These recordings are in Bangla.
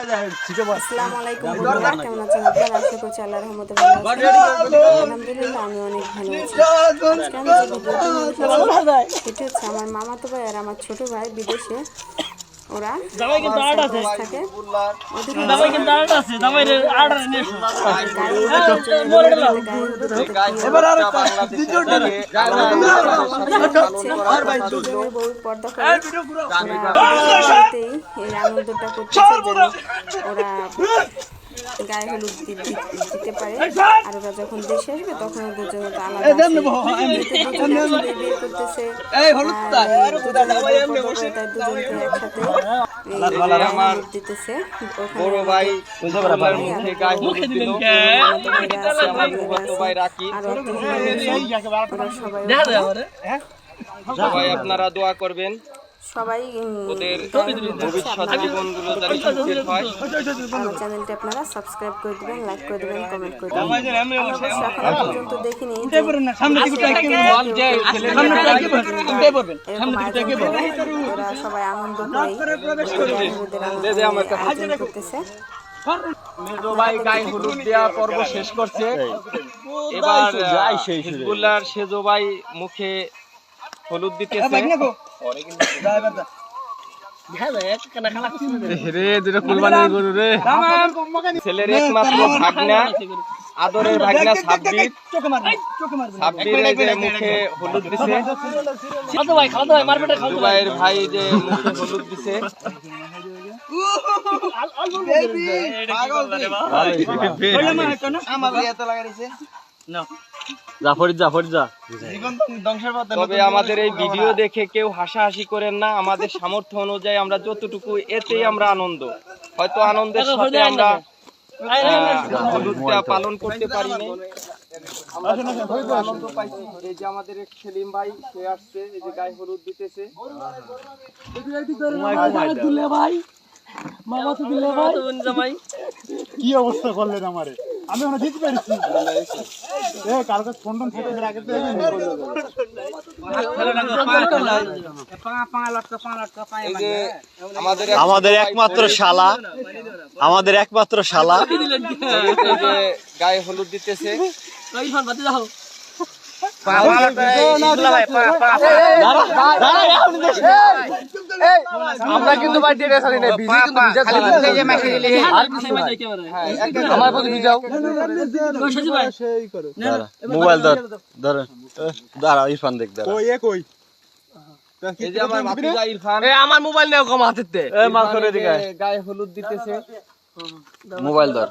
আসসালামু আলাইকুম বন্ধুরা, কেমন আছেন আপনারা? আশা করছি আল্লাহর রহমতে ভালো আছেন। আলহামদুলিল্লাহ আমি অনেক ভালো আছি। আজকে আমি যে ভিডিওটি নিয়ে এসেছি সেটি হচ্ছে আমার মামাতো ভাই আর আমার ছোট ভাই বিদেশে, ওরা থাকে। পর্দা করে এই আনন্দটা করতেছে যেন ওরা গায়ে হলুদ দিতে পারে, আর ওরা যখন দেশে আসবে তখন ওদের জন্য তো আলাদা বিয়ে করতেছে, দুজনকে একসাথে দিতেছে। সবাই আপনারা দোয়া করবেন সবাই ওদের ভবিষ্যৎ জীবনগুলো যাতে সুখের হয়। আমার চ্যানেলটি আপনারা সাবস্ক্রাইব করে দিবেন, লাইক করে দিবেন, কমেন্ট করে দিবেন। এখনো পর্যন্ত দেখিনি ওরা সবাই আনন্দ করে করতেছে। মেজো ভাই গায়ে হলুদ দেওয়া পর্ব শেষ করছে, এবার হিজবুল্লাহর সেজো ভাই মুখে হলুদ দিতেছে। ছেলের একমাত্র ভাগনা, আদরের ভাগনা সাব্বির মুখে হলুদ দিছে। দুবাইয়ের ভাই যে মুখে হলুদ দিছে। তবে আমাদের এই ভিডিও দেখে কেউ হাসাহাসি করেন না, আমাদের সামর্থ্য অনুযায়ী আমরা যতটুকু, এতেই আমরা আনন্দ। হয়তো আনন্দের সাথে আমরা হলুদটা পালন করতে পারিনি, আনন্দ পাইছি। এই যে আমাদের এক সেলিম ভাই, সে আসছে, এই যে গায়ে হলুদ দিতেছে। কি অবস্থা করলেন আমারে, আমি ওনা দিতে পারছি কার কাছে ফোন টোন থাকে আগে তো আমাদের একমাত্র শালা, আমাদের একমাত্র শালা গায়ে হলুদ দিতেছে। আমরা কিন্তু মোবাইল ধর দাঁড়া ইরফান দেখ আমার মোবাইল নেও কম হাতে গায়ে হলুদ দিতেছে। মোবাইল ধর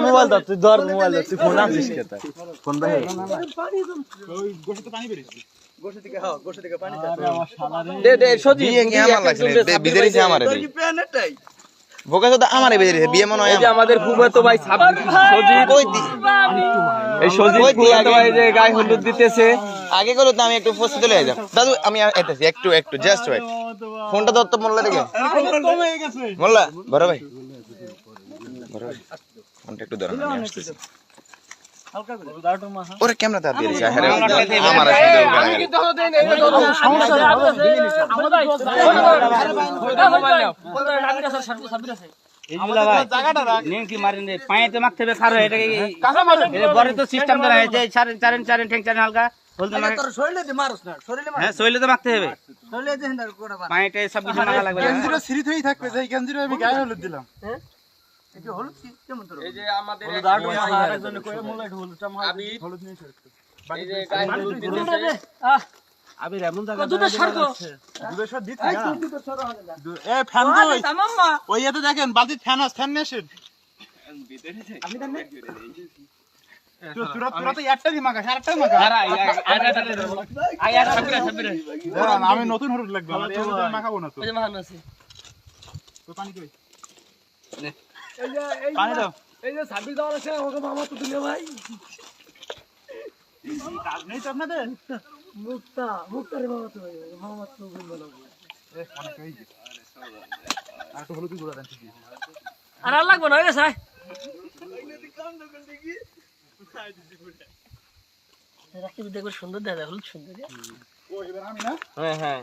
মোবাইল ধর, তুই ধর মোবাইল ধর, তুই ফোন আছিস কেতা ফোন ভাই আমাদের ফুফাতো ভাই গায়ে হলুদ দিতেছে। আগে করো তো, আমি একটু ফোন চলে যাই দাদু, আমি একটু একটু জাস্ট ওয়েট। ফোনটা ধর তো মোল্লা দেখে, মোল্লা বড় ভাই ফোনটা একটু ধরো, আমি আসতেছি। ওরে ক্যামেরা দাও দিয়ে দিছে আমার হালকা শরীরে তো মাখতে হবে, পায়েতে সব কিছু মাখা লাগবে। আমি গায়ে হলুদ দিলাম। এই যে আমাদের আবির এমন জায়গা দেখেন বালতি ফ্যান আছে, ফ্যান নিয়ে আসেন। আমি নতুন হলুদ লাগবে, মাখাবো না তো। পানি কই? পানি দাও। এই যে ছাব্বিশ দেওয়ার আছে আমাকে মামা তো দিলে ভাই। কাজ নেই তো আপনাদের? মুক্তারে মামা তো মামা তো বললো আর একটু হলুদ গুঁড়া দেন। আর লাগবে না রে সাই। দেখবে সুন্দর দেখা হলুদ সুন্দর। হ্যাঁ হ্যাঁ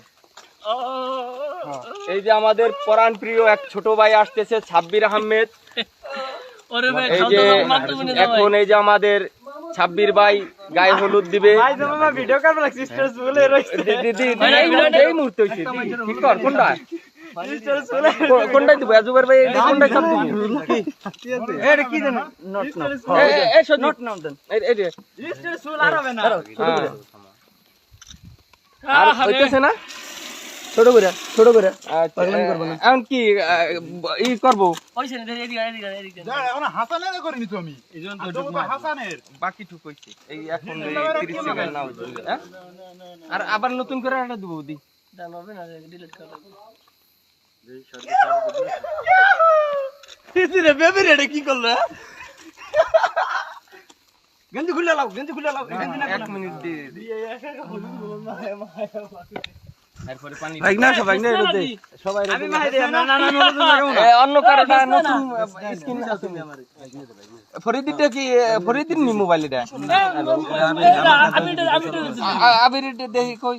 এই যে আমাদের পরাণ প্রিয় এক ছোট ভাই আসতেছে, সাব্বির আহমেদ। এই যে এখন এই যে আমাদের সাব্বির ভাই গায়ে হলুদ দিবে। এই মুহূর্তে হইছে। ঠিক কর, কোনটা কোনটাই দিব? আজুবের ভাই কোনটাই চাপ দিব? এটা কি জানো? নট এই যে আর হইতেছে না? ছোট করে আচ্ছা, এখন কি ই করবো? যা, এখন হাসানের করিনি তো আমি আর তোকে তো হাসানের বাকি টুক হইছে। এই এখন 30 সেকেন্ড না হইছে, হ্যাঁ? আর আবার নতুন করে একটা দিব দি। কি করলো? গেঞ্জি খুলে লাও। 1 মিনিট দিয়ে এরপরে পানি সবাই অন্য কারোটা নতুন স্ক্রিন আছে ফরিদিটা কি ফরিদির নি মোবাইল এটা আবির এটা দেখি কই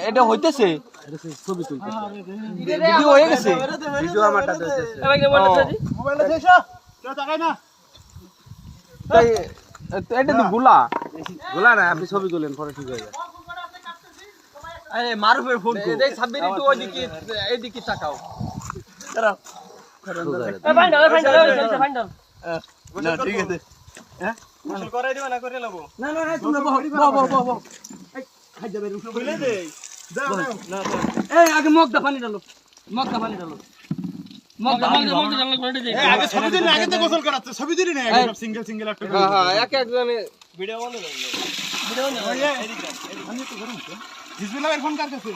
এটা হইতেছে ছবি তুলতেছে ভিডিও হয়ে গেছে ভিডিও আমারটা দিতেছে মোবাইলে দেশা কেউ তাকায় না তাই এটা তো গুলা না আপনি ছবি তুলেন পরে ঠিক হয়ে যাবে আরে মারুফের ফোন তো এই সাব্বির একটু ওইদিকে এইদিকে তাকাও না ঠিক আছে গোসল করাই দিবা না করে লবো না তোমরা বহ এই খাই যাবে রুফে বলে দে দাও না এই আগে মগ দা পানি ডালো এই আগে ছবি দিন আগে তো গোসল করাচ্ছে ছবি দিন না আগে সব সিঙ্গেল একটা হ্যাঁ হ্যাঁ এক একজনে ভিডিও বন্ধ এদিকে আমি তো গরম তো বিসমিল্লাহ এর ফোন কার কাছে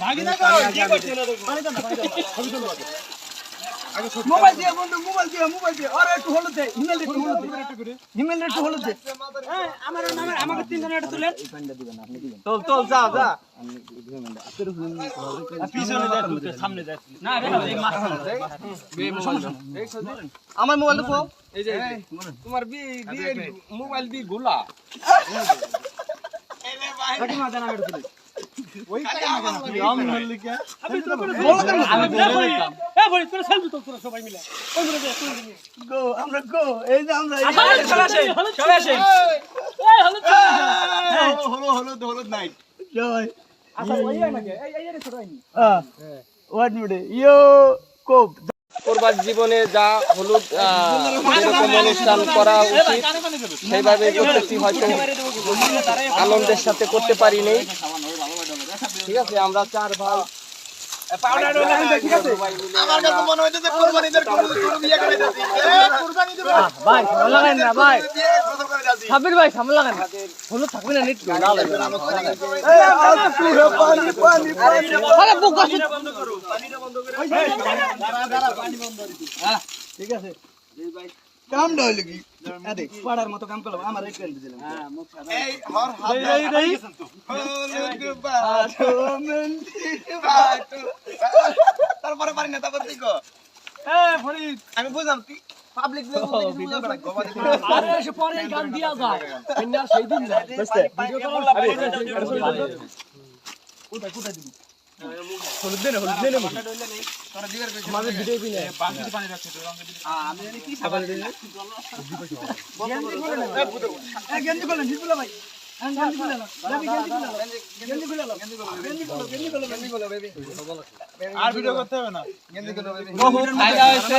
ভাগি না কি করছ না দেখো পানি দাও ছবি তুলো আগে ছবি মোবাইল দিয়ে বন্ধু মোবাইল দিয়ে আরে একটু হলুদ দে হিমেল একটু হলুদ দে এই আমাকে তিনজন এটা তুলেন চল যা পিছনে দেখ সামনে দেখ না এই মাছ আমার মোবাইল দেখো এই যে তোমার মোবাইল দি গুলা কাটি মা জানা এটা তুলে ওই কাজ না কেন আম হল কি আমি তো বলি তোরা সেলফি তোরা সবাই মিলে ওই মিলে দে গো আমরা গো এই যে আমরা চলে আসে এই হলুদ নাইট জয় আচ্ছা ওই নাকি এই রে ছোট আইনি ওয়াট মিডে ইয়ো কোপ পূর্বার জীবনে যা হলুদ এরকম অনুষ্ঠান করা উচিত সেইভাবে করতেছি, হয়তো আনন্দের সাথে করতে পারিনি। ঠিক আছে, আমরা 4 ভাই ঠিক আছে আমার কাছে মনে হইছে যে কুরবানিদের কোনো বিয়ে করে যাচ্ছি কুরবানি দেব ভাই লাগান না ভাই বিয়ে গোসল করে যাচ্ছি সাবির ভাই সামনে লাগান হলুদ থাকবে না নেট না লাগবে এই আর পুরো পানি আরে বুক আছে পানিটা বন্ধ করো দাঁড়া পানি বন্ধ দিছি ঠিক আছে কাম দই লাগি আরে পাড়ার মতো কাম করলাম আমার এক পেন দিলাম হ্যাঁ মুখ এই হর হাত গেছেন তো হলুদ বাটো মন্দির বাটো তারপরে পারি না তারপর দেখো এই ফরিদ আমি বুঝলাম তুই পাবলিক বুঝলাম না গোবা দিবি আরে এসে পরে গান দিয়া যায় কন্যা সেই দিন যায় বুঝতে ভিডিও কল আরে কোথায় দিবি হলুদ দে তোরা দিবার কইছিস আমাদের ভিডিও দিন পানি রাখছে তো রঙে দিবি আমি জানি কি সাবাল দিন গেঞ্জি বলেন হিজবুল্লাহ ভাই গেঞ্জি খুলে নাও গেঞ্জি খুলে নাও আর ভিডিও করতে হবে না গেন্দি কোন বহু ফায়দা হয়েছে।